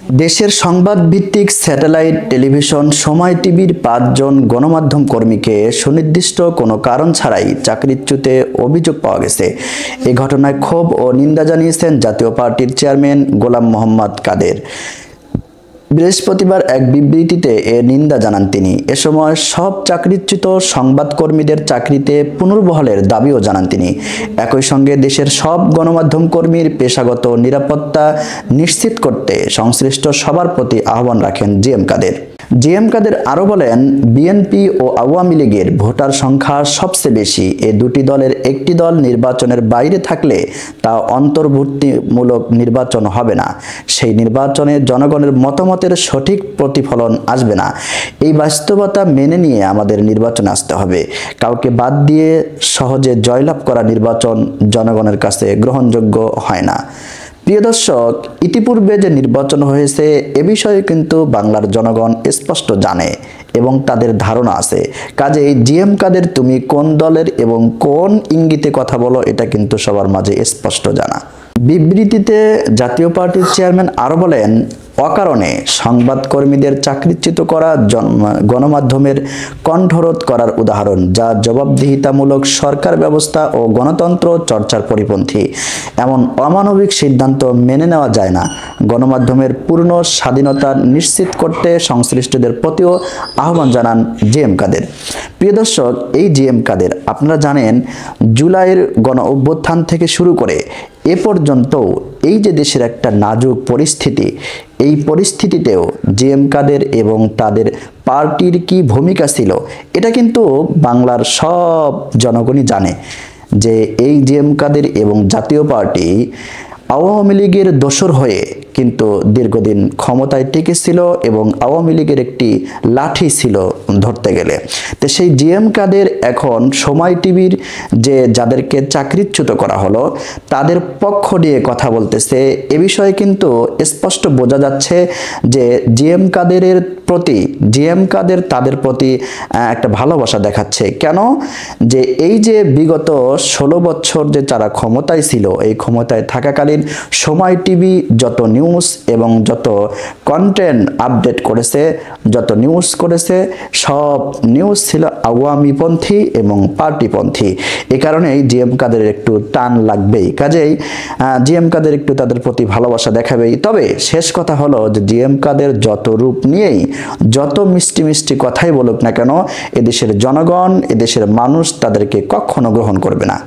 দেশের সংবাদ ভিত্তিক স্যাটেলাইট টেলিভিশন সময় টিভির ৫ জন গণমাধ্যম কর্মীকে সুনির্দিষ্ট কোনো কারণ ছাড়াই চাকরিচ্যুতে অভিযোগ পাওয়া গেছে। এই ঘটনায় ক্ষোভ ও নিন্দা জানিয়েছেন জাতীয় পার্টির চেয়ারম্যান গোলাম মোহাম্মদ কাদের। বৃহস্পতিবার এক বিবৃতিতে এর নিন্দা জানান তিনি। এ সময় সব চাকরিচ্যুত সংবাদকর্মীদের চাকরিতে পুনর্বহালের দাবিও জানান তিনি। একই সঙ্গে দেশের সব গণমাধ্যম কর্মীর পেশাগত নিরাপত্তা নিশ্চিত করতে সংশ্লিষ্ট সবার প্রতি আহ্বান রাখেন জিএম কাদের। জিএম কাদের আরও বলেন, বিএনপি ও আওয়ামী লীগের ভোটার সংখ্যা সবচেয়ে বেশি। এ দুটি দলের একটি দল নির্বাচনের বাইরে থাকলে তা অন্তর্ভুক্তিমূলক নির্বাচন হবে না। সেই নির্বাচনে জনগণের মতামতের সঠিক প্রতিফলন আসবে না। এই বাস্তবতা মেনে নিয়ে আমাদের নির্বাচনে আসতে হবে। কাউকে বাদ দিয়ে সহজে জয়লাভ করা নির্বাচন জনগণের কাছে গ্রহণযোগ্য হয় না। প্রিয় দর্শক, ইতিপূর্বে যে নির্বাচন হয়েছে এ বিষয়ে কিন্তু বাংলার জনগণ স্পষ্ট জানে এবং তাদের ধারণা আছে। কাজেই জিএম কাদের তুমি কোন দলের এবং কোন ইঙ্গিতে কথা বলো এটা কিন্তু সবার মাঝে স্পষ্ট জানা। বিবৃতিতে জাতীয় পার্টির চেয়ারম্যান আরও বলেন, অকারণে সংবাদকর্মীদের চাকরিচ্যুত করা গণমাধ্যমের কণ্ঠরোধ করার উদাহরণ, যা জবাবদিহিতামূলক সরকার ব্যবস্থা ও গণতন্ত্র চর্চার পরিপন্থী। এমন অমানবিক সিদ্ধান্ত মেনে নেওয়া যায় না। গণমাধ্যমের পূর্ণ স্বাধীনতা নিশ্চিত করতে সংশ্লিষ্টদের প্রতিও আহ্বান জানান জিএম কাদের। প্রিয় দর্শক, এই জিএম কাদের আপনারা জানেন জুলাইয়ের গণ অভ্যুত্থান থেকে শুরু করে এ পর্যন্ত এই যে দেশের একটা নাজুক পরিস্থিতি, এই পরিস্থিতিতেও জিএম কাদের এবং তাদের পার্টির কি ভূমিকা ছিল এটা কিন্তু বাংলার সব জনগণই জানে যে এই জিএম কাদের এবং জাতীয় পার্টি আওয়ামী লীগের দোসর হয়ে কিন্তু দীর্ঘদিন ক্ষমতায় টিকেছিল এবং আওয়ামী লীগের একটি লাঠি ছিল ধরতে গেলে। তো সেই জিএম কাদের এখন সময় টিভির যে যাদেরকে চাকরিচ্যুত করা হলো তাদের পক্ষ নিয়ে কথা বলতেছে। এ বিষয়ে কিন্তু স্পষ্ট বোঝা যাচ্ছে যে জিএম কাদের তাদের প্রতি একটা ভালোবাসা দেখাচ্ছে। কেন যে এই যে বিগত 16 বছর যে যারা ক্ষমতায় ছিল, এই ক্ষমতায় থাকাকালীন সময় টিভি যত নিউজ এবং যত কন্টেন্ট আপডেট করেছে, যত নিউজ করেছে, সব নিউজ ছিল আওয়ামীপন্থী এবং পার্টিপন্থী। এ কারণেই জিএম কাদের একটু টান লাগবেই। কাজেই জিএম কাদের একটু তাদের প্রতি ভালোবাসা দেখাবেই। তবে শেষ কথা হলো যে জিএম কাদের যত রূপ নিয়েই যত মিষ্টি মিষ্টি কথাই বলুক না কেন, এদেশের জনগণ, এদেশের মানুষ তাদেরকে কখনো গ্রহণ করবে না।